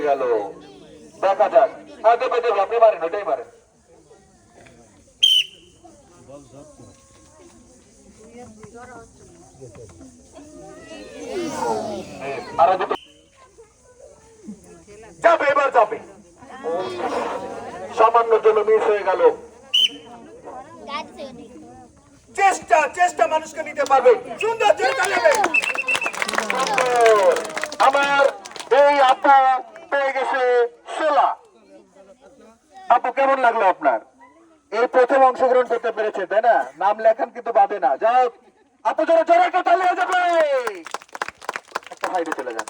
গেল। দেখা যাক, দেবে দেবে, আপনি মারেন, ওটাই মারেন। আরো দুটো যাবে, এবার যাবে। সামান্য জন্য মিস হয়ে গেল। চেষ্টা চেষ্টা মানুষকে নিতে পারবে। সুন্দর চেষ্টা নেবে। আমার এই আপু পেয়ে গেছে 16। আপু কেমন লাগলো আপনার? এই প্রথম অংশগ্রহণ করতে পেরেছে, তাই না? নাম লেখান কিন্তু বাদে না। যাও আপু, জোরে জোরে একটা তালি হয়ে যাবে। একটা সাইডে চলে যান।